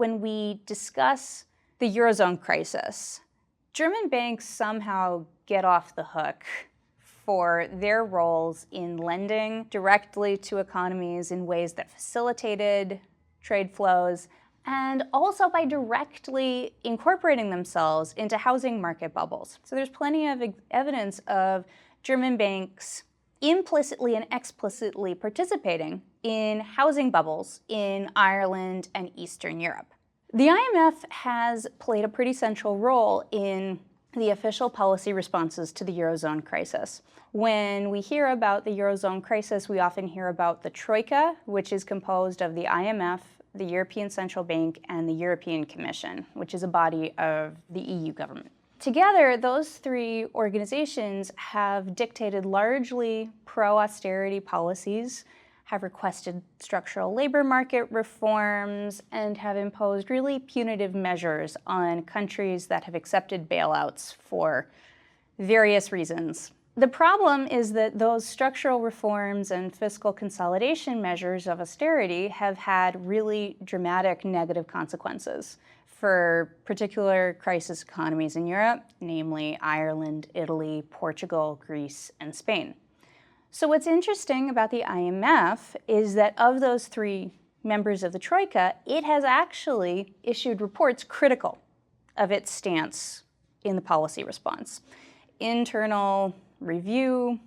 when we discuss the Eurozone crisis, German banks somehow get off the hook for their roles in lending directly to economies in ways that facilitated trade flows, and also by directly incorporating themselves into housing market bubbles. So there's plenty of evidence of German banks implicitly and explicitly participating in housing bubbles in Ireland and Eastern Europe. The IMF has played a pretty central role in the official policy responses to the Eurozone crisis. When we hear about the Eurozone crisis, we often hear about the Troika, which is composed of the IMF, the European Central Bank, and the European Commission, which is a body of the EU government. Together, those three organizations have dictated largely pro-austerity policies, have requested structural labor market reforms, and have imposed really punitive measures on countries that have accepted bailouts for various reasons. The problem is that those structural reforms and fiscal consolidation measures of austerity have had really dramatic negative consequences for particular crisis economies in Europe, namely Ireland, Italy, Portugal, Greece, and Spain. So what's interesting about the IMF is that of those three members of the Troika, it has actually issued reports critical of its stance in the policy response. Internal review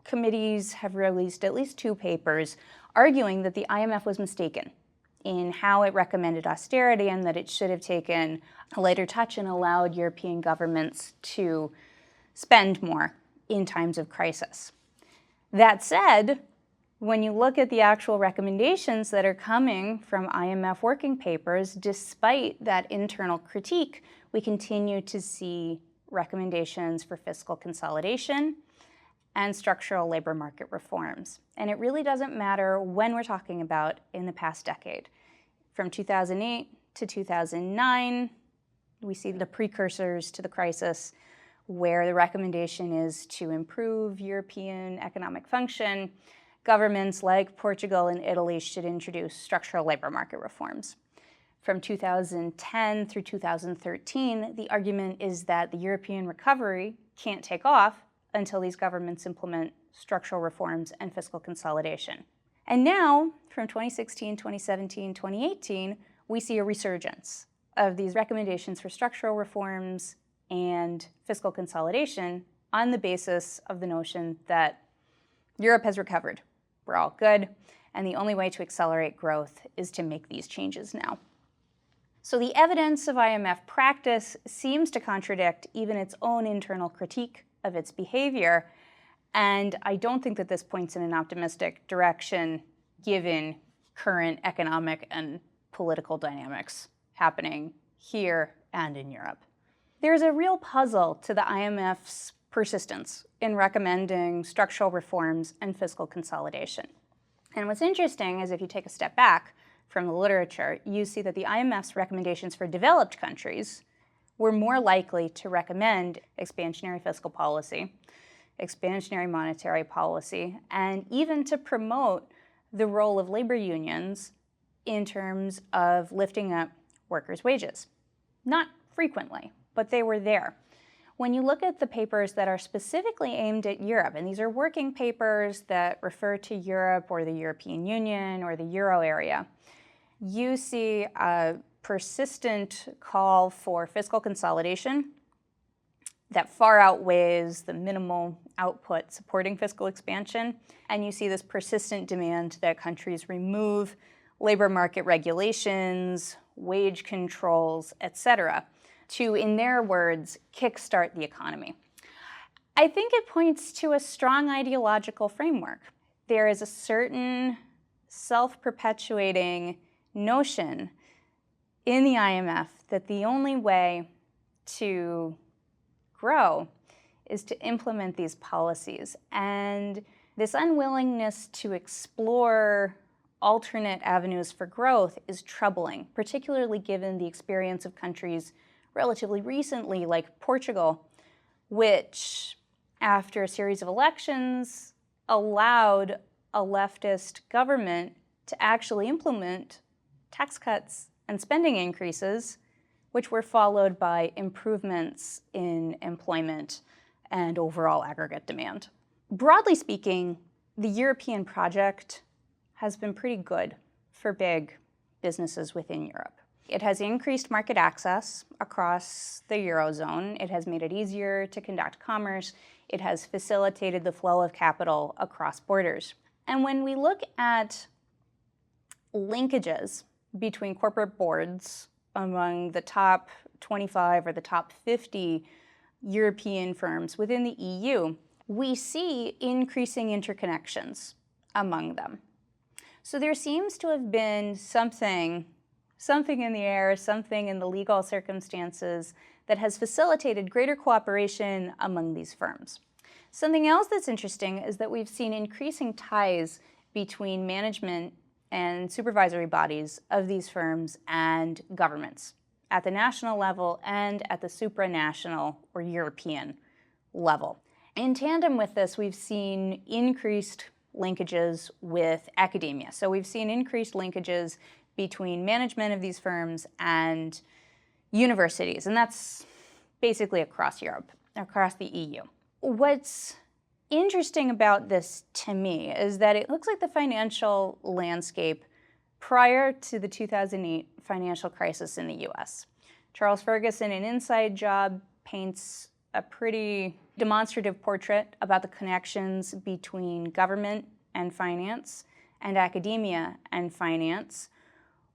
committees have released at least 2 papers arguing that the IMF was mistaken in how it recommended austerity and that it should have taken a lighter touch and allowed European governments to spend more in times of crisis. That said, when you look at the actual recommendations that are coming from IMF working papers, despite that internal critique, we continue to see recommendations for fiscal consolidation and structural labor market reforms. And it really doesn't matter when we're talking about in the past decade. From 2008 to 2009, we see the precursors to the crisis where the recommendation is to improve European economic function. Governments like Portugal and Italy should introduce structural labor market reforms. From 2010 through 2013, the argument is that the European recovery can't take off until these governments implement structural reforms and fiscal consolidation. And now, from 2016, 2017, 2018, we see a resurgence of these recommendations for structural reforms and fiscal consolidation on the basis of the notion that Europe has recovered. We're all good, and the only way to accelerate growth is to make these changes now. So the evidence of IMF practice seems to contradict even its own internal critique of its behavior, and I don't think that this points in an optimistic direction given current economic and political dynamics happening here and in Europe. There's a real puzzle to the IMF's persistence in recommending structural reforms and fiscal consolidation. And what's interesting is if you take a step back from the literature, you see that the IMF's recommendations for developed countries were more likely to recommend expansionary fiscal policy, expansionary monetary policy, and even to promote the role of labor unions in terms of lifting up workers' wages. Not frequently, but they were there. When you look at the papers that are specifically aimed at Europe, and these are working papers that refer to Europe or the European Union or the Euro area, you see a persistent call for fiscal consolidation that far outweighs the minimal output supporting fiscal expansion. And you see this persistent demand that countries remove labor market regulations, wage controls, etc., to, in their words, kickstart the economy. I think it points to a strong ideological framework. There is a certain self-perpetuating notion in the IMF that the only way to grow is to implement these policies. And this unwillingness to explore alternate avenues for growth is troubling, particularly given the experience of countries relatively recently, like Portugal, which, after a series of elections, allowed a leftist government to actually implement tax cuts and spending increases, which were followed by improvements in employment and overall aggregate demand. Broadly speaking, the European project has been pretty good for big businesses within Europe. It has increased market access across the Eurozone. It has made it easier to conduct commerce. It has facilitated the flow of capital across borders. And when we look at linkages between corporate boards among the top 25 or the top 50 European firms within the EU, we see increasing interconnections among them. So there seems to have been something in the air, something in the legal circumstances that has facilitated greater cooperation among these firms. Something else that's interesting is that we've seen increasing ties between management and supervisory bodies of these firms and governments at the national level and at the supranational or European level. In tandem with this, we've seen increased linkages with academia. So we've seen increased linkages between management of these firms and universities, and that's basically across Europe, across the EU. What's interesting about this to me is that it looks like the financial landscape prior to the 2008 financial crisis in the US. Charles Ferguson in Inside Job paints a pretty demonstrative portrait about the connections between government and finance and academia and finance,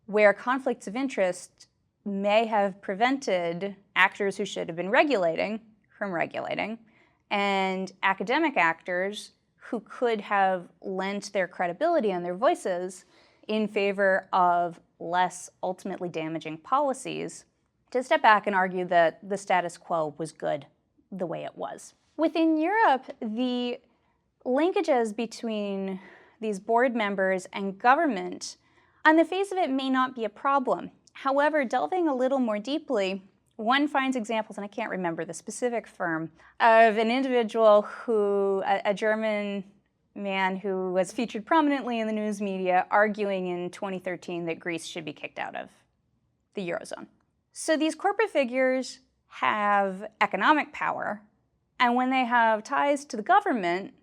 where conflicts of interest may have prevented actors who should have been regulating from regulating, and academic actors who could have lent their credibility and their voices in favor of less ultimately damaging policies to step back and argue that the status quo was good the way it was. Within Europe, the linkages between these board members and government, on the face of it, may not be a problem. However, delving a little more deeply, one finds examples, and I can't remember the specific firm, of an individual who, a German man who was featured prominently in the news media arguing in 2013 that Greece should be kicked out of the Eurozone. So these corporate figures have economic power, and when they have ties to the government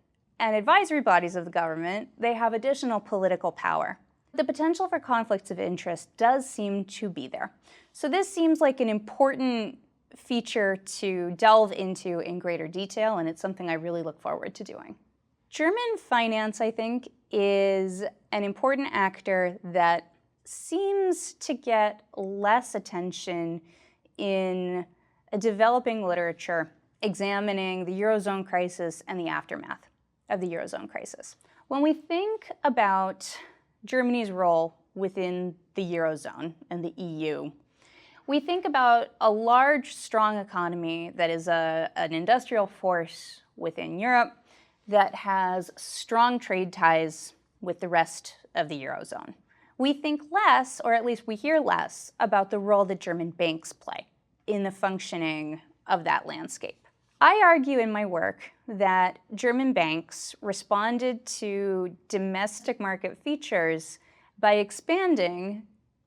and advisory bodies of the government, they have additional political power. The potential for conflicts of interest does seem to be there. So this seems like an important feature to delve into in greater detail, and it's something I really look forward to doing. German finance, I think, is an important actor that seems to get less attention in a developing literature examining the Eurozone crisis and the aftermath of the Eurozone crisis. When we think about Germany's role within the Eurozone and the EU, we think about a large, strong economy that is an industrial force within Europe that has strong trade ties with the rest of the Eurozone. We think less, or at least we hear less, about the role that German banks play in the functioning of that landscape. I argue in my work that German banks responded to domestic market features by expanding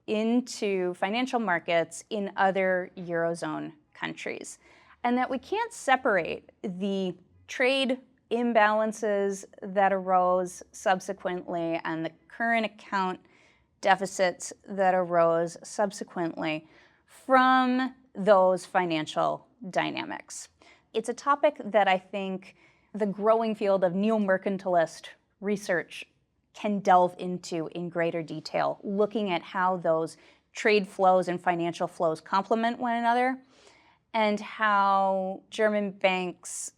into financial markets in other Eurozone countries, and that we can't separate the trade imbalances that arose subsequently and the current account deficits that arose subsequently from those financial dynamics. It's a topic that I think the growing field of neo-mercantilist research can delve into in greater detail, looking at how those trade flows and financial flows complement one another, and how German banks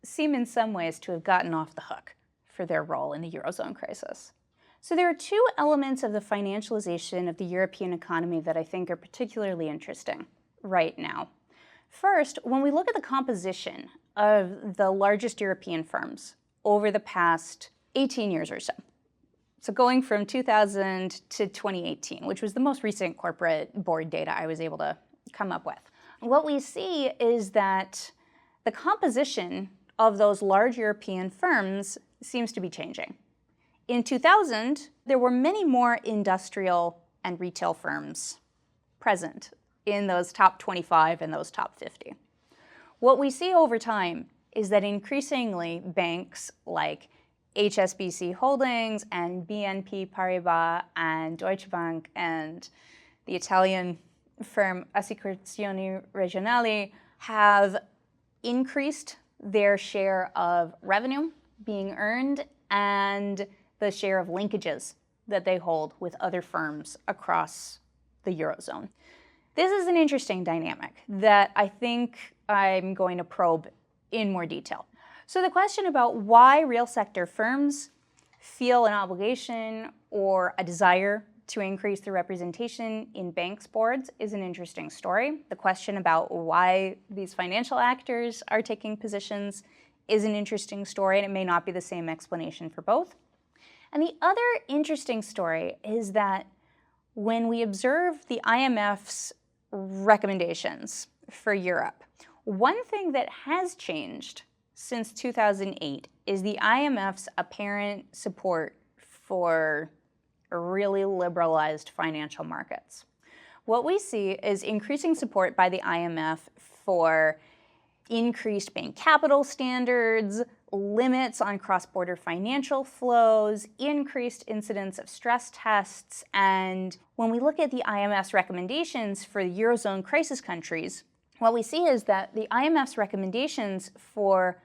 seem in some ways to have gotten off the hook for their role in the Eurozone crisis. So there are two elements of the financialization of the European economy that I think are particularly interesting right now. First, when we look at the composition of the largest European firms over the past 18 years or so, so going from 2000 to 2018, which was the most recent corporate board data I was able to come up with, what we see is that the composition of those large European firms seems to be changing. In 2000, there were many more industrial and retail firms present in those top 25 and those top 50. What we see over time is that increasingly banks like HSBC Holdings and BNP Paribas and Deutsche Bank and the Italian firm Assicurazioni Regionali have increased their share of revenue being earned and the share of linkages that they hold with other firms across the Eurozone. This is an interesting dynamic that I think I'm going to probe in more detail. So the question about why real sector firms feel an obligation or a desire to increase their representation in banks' boards is an interesting story. The question about why these financial actors are taking positions is an interesting story, and it may not be the same explanation for both. And the other interesting story is that when we observe the IMF's recommendations for Europe, one thing that has changed since 2008 is the IMF's apparent support for really liberalized financial markets. What we see is increasing support by the IMF for increased bank capital standards, limits on cross-border financial flows, increased incidence of stress tests, and when we look at the IMF's recommendations for the Eurozone crisis countries, what we see is that the IMF's recommendations for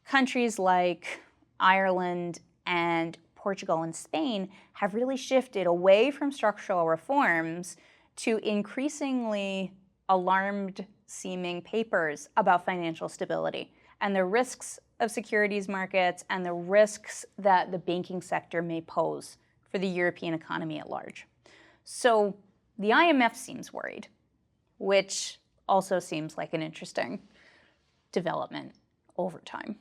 countries like Ireland and Portugal and Spain have really shifted away from structural reforms to increasingly alarmed-seeming papers about financial stability and the risks of securities markets and the risks that the banking sector may pose for the European economy at large. So the IMF seems worried, which also seems like an interesting development over time.